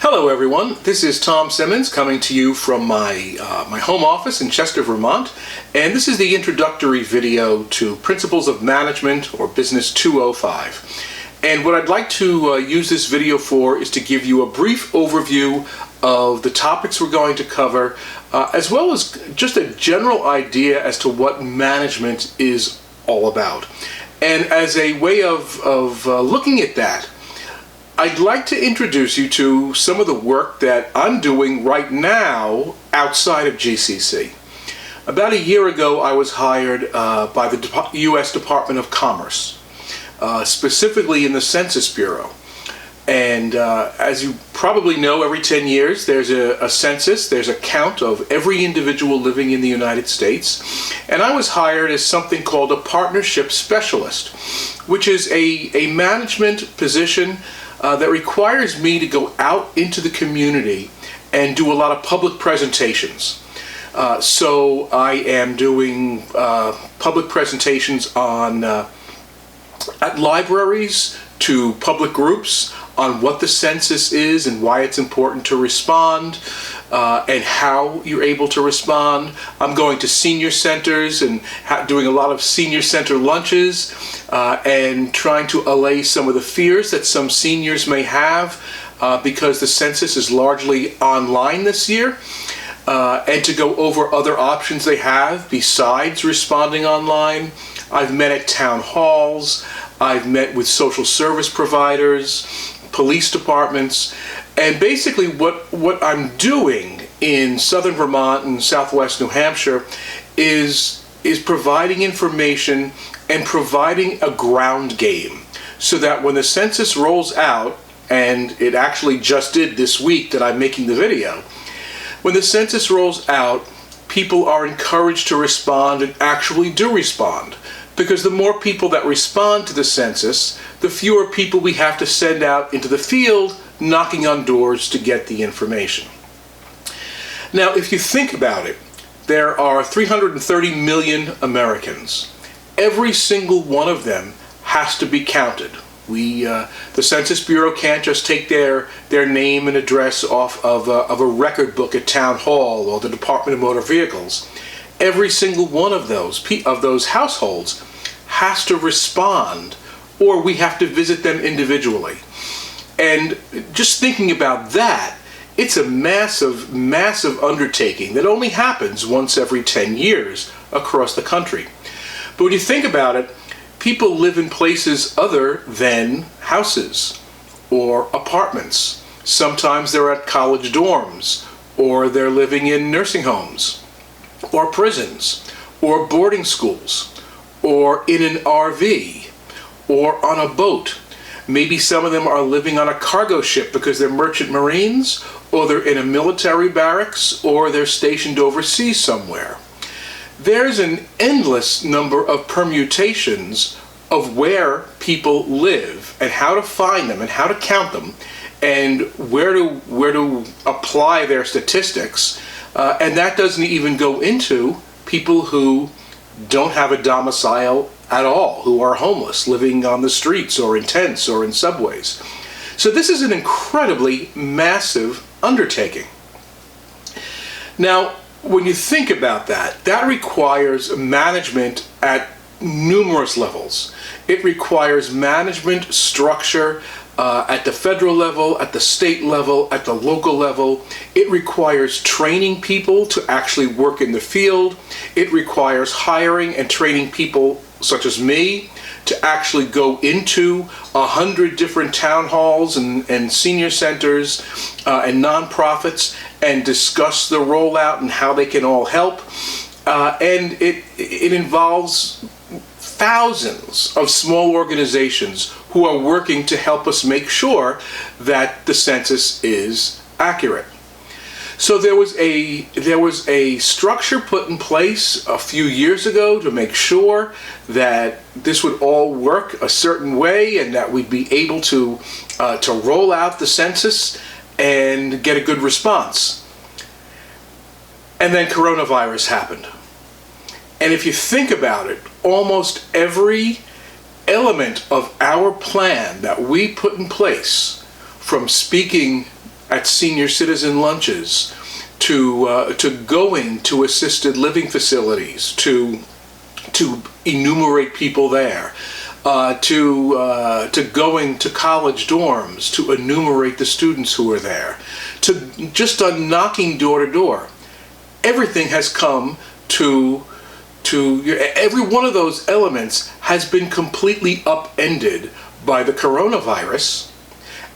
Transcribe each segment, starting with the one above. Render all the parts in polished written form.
Hello everyone, this is Tom Simmons coming to you from my home office in Chester, Vermont, and this is the introductory video to Principles of Management or Business 205. And what I'd like to use this video for is to give you a brief overview of the topics we're going to cover, as well as just a general idea as to what management is all about. And as a way of looking at that, I'd like to introduce you to some of the work that I'm doing right now outside of GCC. About a year ago, I was hired by the U.S. Department of Commerce, specifically in the Census Bureau. And as you probably know, every 10 years there's a census, there's a count of every individual living in the United States. And I was hired as something called a partnership specialist, which is a management position that requires me to go out into the community and do a lot of public presentations. So I am doing public presentations at libraries, to public groups, on what the census is and why it's important to respond, and how you're able to respond. I'm going to senior centers and doing a lot of senior center lunches and trying to allay some of the fears that some seniors may have because the census is largely online this year, and to go over other options they have besides responding online. I've met at town halls, I've met with social service providers, police departments, and basically what I'm doing in southern Vermont and southwest New Hampshire is providing information and providing a ground game so that when the census rolls out, and it actually just did this week that I'm making the video, when the census rolls out, people are encouraged to respond and actually do respond. Because the more people that respond to the census, the fewer people we have to send out into the field knocking on doors to get the information. Now, if you think about it, there are 330 million Americans. Every single one of them has to be counted. The Census Bureau can't just take their name and address off of a record book at Town Hall or the Department of Motor Vehicles. Every single one of those households has to respond, or we have to visit them individually. And just thinking about that, it's a massive, massive undertaking that only happens once every 10 years across the country. But when you think about it, people live in places other than houses or apartments. Sometimes they're at college dorms, or they're living in nursing homes, or prisons, or boarding schools, or in an RV, or on a boat. Maybe some of them are living on a cargo ship because they're merchant marines, or they're in a military barracks, or they're stationed overseas somewhere. There's an endless number of permutations of where people live and how to find them and how to count them and where to apply their statistics. And that doesn't even go into people who don't have a domicile at all, who are homeless, living on the streets or in tents or in subways. So this is an incredibly massive undertaking. Now, when you think about that, that requires management at numerous levels. It requires management structure at the federal level, at the state level, at the local level. It requires training people to actually work in the field. It requires hiring and training people such as me to actually go into 100 different town halls and senior centers and nonprofits and discuss the rollout and how they can all help. And it involves thousands of small organizations who are working to help us make sure that the census is accurate. So there was a structure put in place a few years ago to make sure that this would all work a certain way and that we'd be able to roll out the census and get a good response. And then coronavirus happened. And if you think about it, almost every element of our plan that we put in place, from speaking at senior citizen lunches, to going to assisted living facilities, to enumerate people there, to going to college dorms to enumerate the students who are there, to just on knocking door to door. Everything has come to every one of those elements has been completely upended by the coronavirus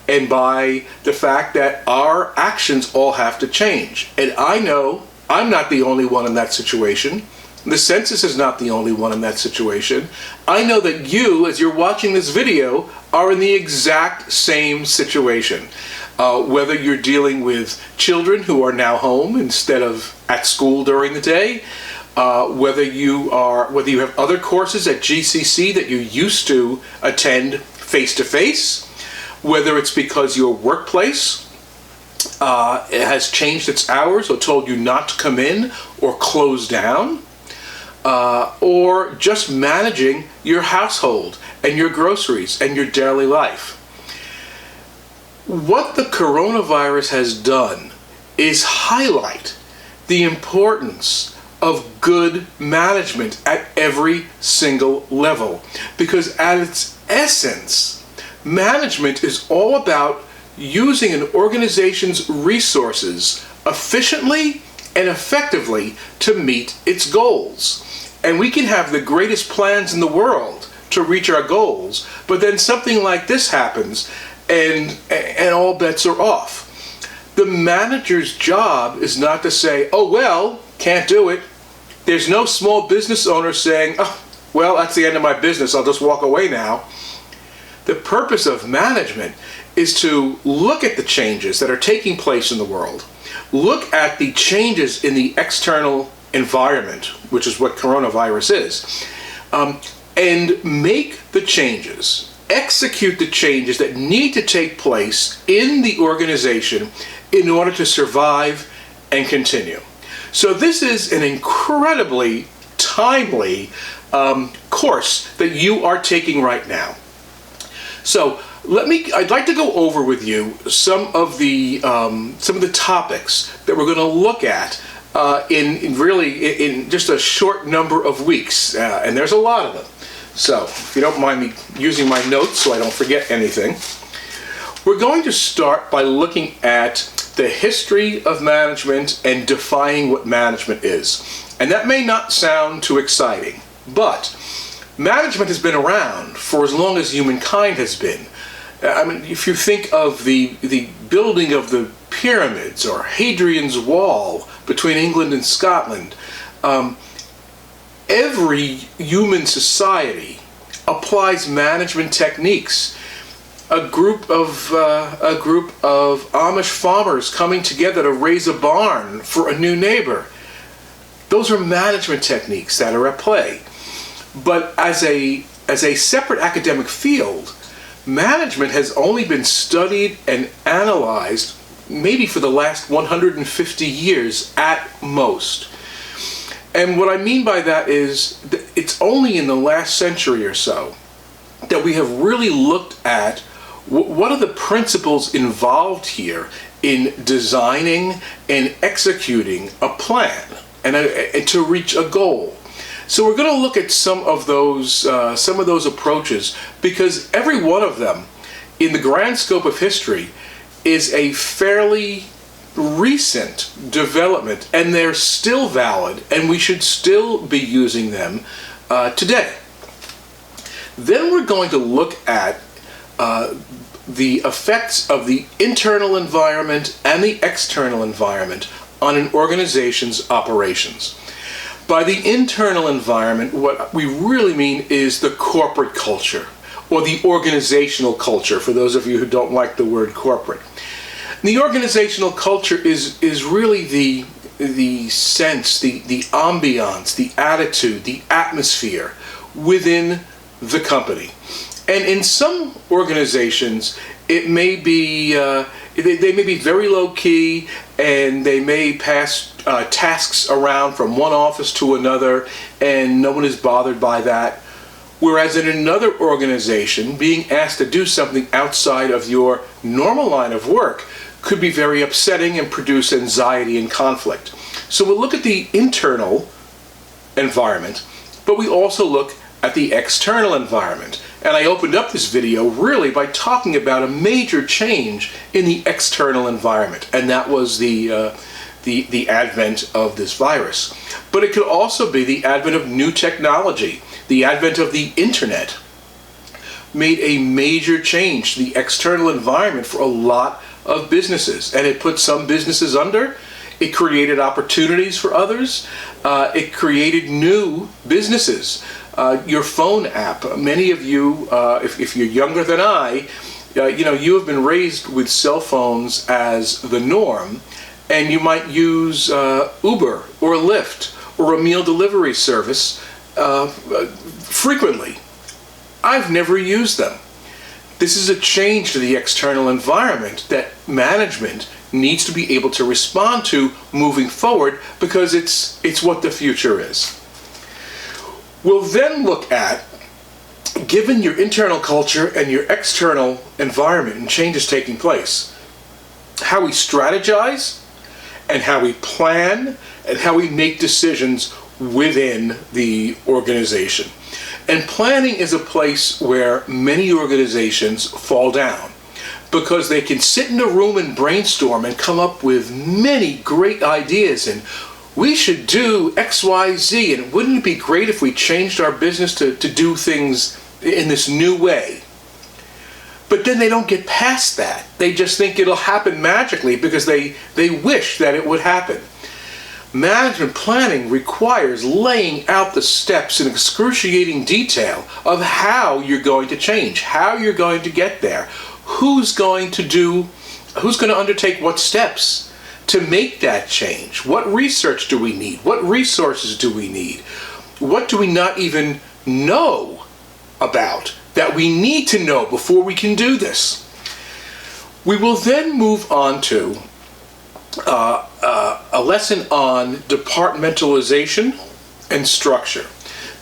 and by the fact that our actions all have to change. And I know I'm not the only one in that situation. The census is not the only one in that situation. I know that you, as you're watching this video, are in the exact same situation. Whether you're dealing with children who are now home instead of at school during the day, whether you have other courses at GCC that you used to attend face-to-face, whether it's because your workplace has changed its hours or told you not to come in or close down, or just managing your household and your groceries and your daily life. What the coronavirus has done is highlight the importance of good management at every single level, because at its essence, management is all about using an organization's resources efficiently and effectively to meet its goals. And we can have the greatest plans in the world to reach our goals, but then something like this happens and all bets are off. The manager's job is not to say, oh well, can't do it. There's no small business owner saying, oh, well, that's the end of my business, I'll just walk away now. The purpose of management is to look at the changes that are taking place in the world, look at the changes in the external environment, which is what coronavirus is, and make the changes, execute the changes that need to take place in the organization in order to survive and continue. So this is an incredibly timely course that you are taking right now. So I'd like to go over with you some of the topics that we're going to look at in just a short number of weeks, and there's a lot of them. So if you don't mind me using my notes so I don't forget anything, we're going to start by looking at the history of management and defining what management is. And that may not sound too exciting, but management has been around for as long as humankind has been. I mean, if you think of the building of the pyramids or Hadrian's Wall between England and Scotland, every human society applies management techniques. A group of Amish farmers coming together to raise a barn for a new neighbor. Those are management techniques that are at play. But as a separate academic field, management has only been studied and analyzed maybe for the last 150 years at most. And what I mean by that is that it's only in the last century or so that we have really looked at what are the principles involved here in designing and executing a plan and to reach a goal. So we're going to look at some of those approaches, because every one of them, in the grand scope of history, is a fairly recent development, and they're still valid, and we should still be using them today. Then we're going to look at the effects of the internal environment and the external environment on an organization's operations. By the internal environment, what we really mean is the corporate culture, or the organizational culture, for those of you who don't like the word corporate. The organizational culture is really the sense, the ambiance, the attitude, the atmosphere within the company. And in some organizations, it may be they may be very low key, and they may pass tasks around from one office to another, and no one is bothered by that. Whereas in another organization, being asked to do something outside of your normal line of work could be very upsetting and produce anxiety and conflict. So we'll look at the internal environment, but we also look at the external environment. And I opened up this video really by talking about a major change in the external environment, and that was the advent of this virus. But it could also be the advent of new technology. The advent of the internet made a major change to the external environment for a lot of businesses, and it put some businesses under. It created opportunities for others. It created new businesses. Your phone app, many of you, if you're younger than I, you have been raised with cell phones as the norm, and you might use Uber or Lyft or a meal delivery service frequently. I've never used them. This is a change to the external environment that management needs to be able to respond to moving forward, because it's what the future is. We'll then look at, given your internal culture and your external environment and changes taking place, how we strategize and how we plan and how we make decisions within the organization. And planning is a place where many organizations fall down, because they can sit in a room and brainstorm and come up with many great ideas, and we should do X, Y, Z, and wouldn't it be great if we changed our business to do things in this new way? But then they don't get past that. They just think it'll happen magically because they wish that it would happen. Management planning requires laying out the steps in excruciating detail of how you're going to change, how you're going to get there, who's going to undertake what steps to make that change, what research do we need, what resources do we need, what do we not even know about that we need to know before we can do this. We will then move on to a lesson on departmentalization and structure,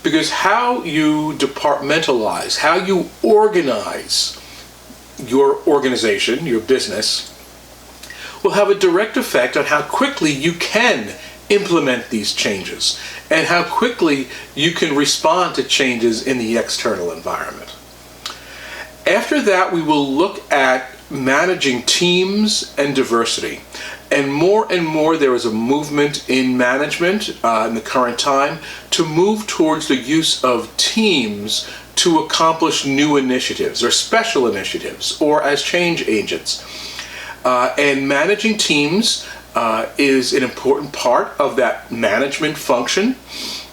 because how you departmentalize, how you organize your organization, your business, will have a direct effect on how quickly you can implement these changes and how quickly you can respond to changes in the external environment. After that, we will look at managing teams and diversity. And more there is a movement in management in the current time to move towards the use of teams to accomplish new initiatives or special initiatives or as change agents. And managing teams is an important part of that management function,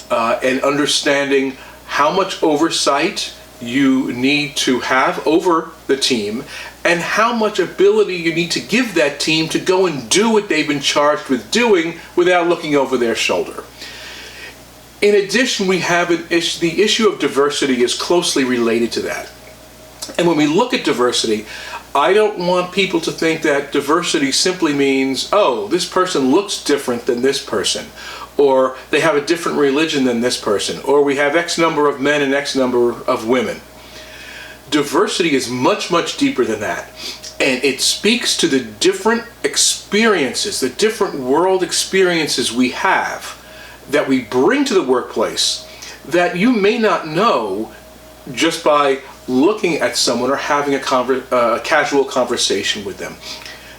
and understanding how much oversight you need to have over the team and how much ability you need to give that team to go and do what they've been charged with doing without looking over their shoulder. In addition, we have the issue of diversity is closely related to that. And when we look at diversity, I don't want people to think that diversity simply means, oh, this person looks different than this person, or they have a different religion than this person, or we have X number of men and X number of women. Diversity is much, much deeper than that. And it speaks to the different experiences, the different world experiences we have that we bring to the workplace that you may not know just by looking at someone or having a casual conversation with them.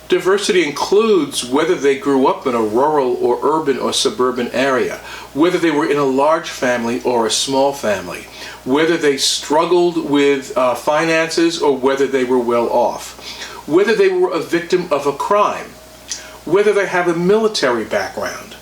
Diversity includes whether they grew up in a rural or urban or suburban area, whether they were in a large family or a small family, whether they struggled with finances or whether they were well off, whether they were a victim of a crime, whether they have a military background.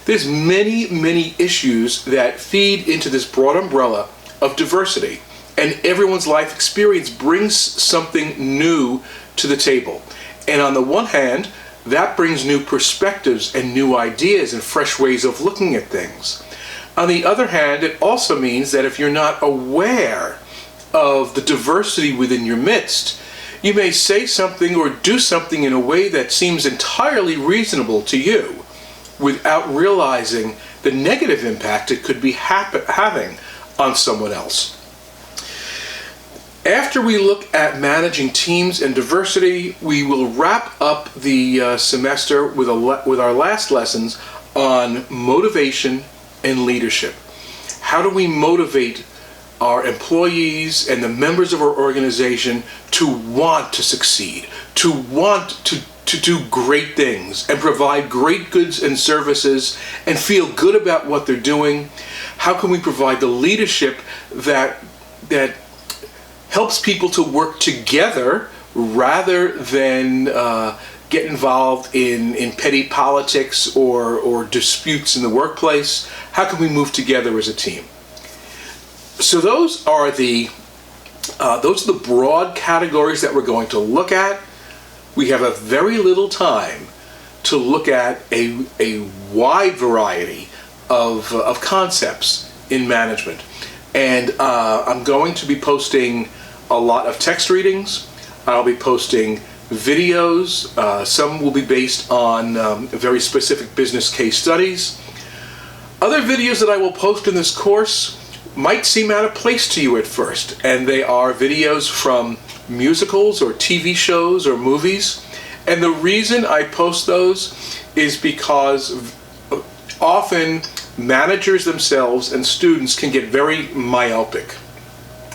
There's many, many issues that feed into this broad umbrella of diversity, and everyone's life experience brings something new to the table. And on the one hand, that brings new perspectives and new ideas and fresh ways of looking at things. On the other hand, it also means that if you're not aware of the diversity within your midst, you may say something or do something in a way that seems entirely reasonable to you without realizing the negative impact it could be having on someone else. After we look at managing teams and diversity, we will wrap up the semester with our last lessons on motivation and leadership. How do we motivate our employees and the members of our organization to want to succeed, to want to do great things and provide great goods and services and feel good about what they're doing? How can we provide the leadership that helps people to work together rather than get involved in petty politics or disputes in the workplace? How can we move together as a team? So those are the broad categories that we're going to look at. We have a very little time to look at a wide variety of concepts in management. And I'm going to be posting a lot of text readings. I'll be posting videos. Some will be based on very specific business case studies. Other videos that I will post in this course might seem out of place to you at first, and they are videos from musicals or TV shows or movies. And the reason I post those is because often managers themselves and students can get very myopic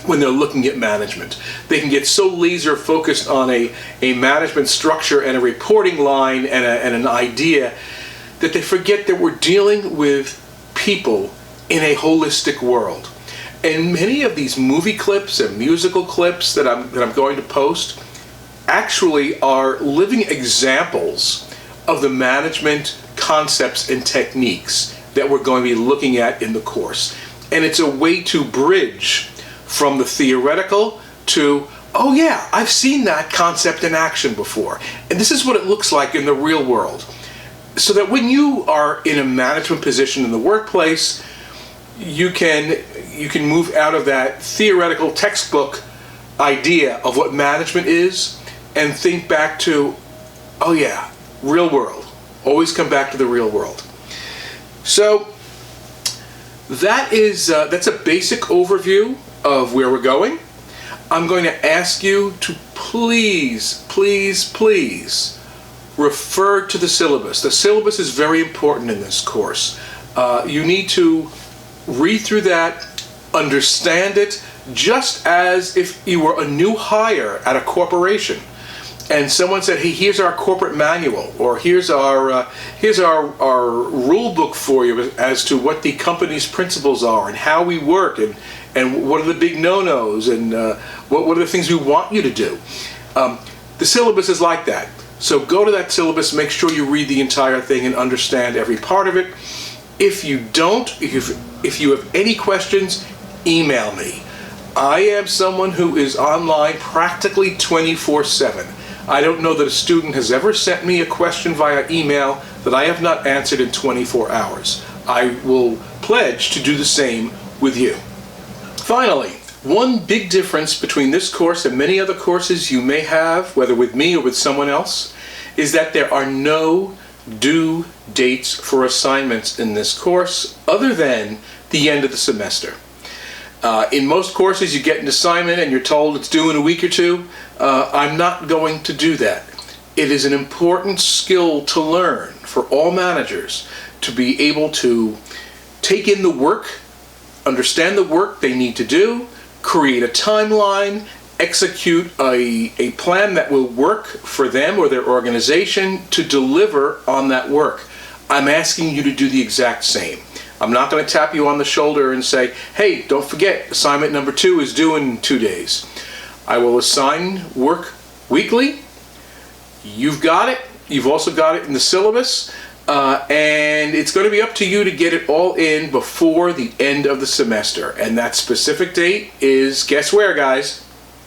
when they're looking at management. They can get so laser focused on a management structure and a reporting line and an idea that they forget that we're dealing with people in a holistic world. And many of these movie clips and musical clips that I'm going to post actually are living examples of the management concepts and techniques that we're going to be looking at in the course. And it's a way to bridge from the theoretical to, oh yeah, I've seen that concept in action before. And this is what it looks like in the real world. So that when you are in a management position in the workplace, you can move out of that theoretical textbook idea of what management is and think back to, oh yeah, real world. Always come back to the real world. So that's a basic overview of where we're going. I'm going to ask you to please refer to the syllabus. The syllabus is very important in this course. You need to read through that, understand it, just as if you were a new hire at a corporation and someone said, hey, here's our corporate manual, or here's our rule book for you as to what the company's principles are and how we work and what are the big no-nos and what are the things we want you to do. The syllabus is like that. So go to that syllabus, make sure you read the entire thing and understand every part of it. If you don't, if you have any questions, email me. I am someone who is online practically 24/7. I don't know that a student has ever sent me a question via email that I have not answered in 24 hours. I will pledge to do the same with you. Finally, one big difference between this course and many other courses you may have, whether with me or with someone else, is that there are no due dates for assignments in this course other than the end of the semester. In most courses you get an assignment and you're told it's due in a week or two. I'm not going to do that. It is an important skill to learn for all managers to be able to take in the work, understand the work they need to do, create a timeline, execute a plan that will work for them or their organization to deliver on that work. I'm asking you to do the exact same. I'm not going to tap you on the shoulder and say, hey, don't forget, assignment number 2 is due in 2 days. I will assign work weekly. You've got it. You've also got it in the syllabus. And it's going to be up to you to get it all in before the end of the semester. And that specific date is, guess where, guys?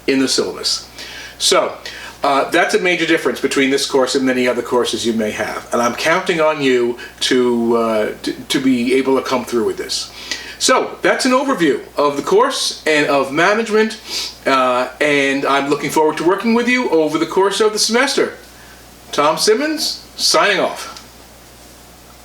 In the syllabus. So that's a major difference between this course and many other courses you may have. And I'm counting on you to be able to come through with this. So that's an overview of the course and of management. And I'm looking forward to working with you over the course of the semester. Tom Simmons, signing off.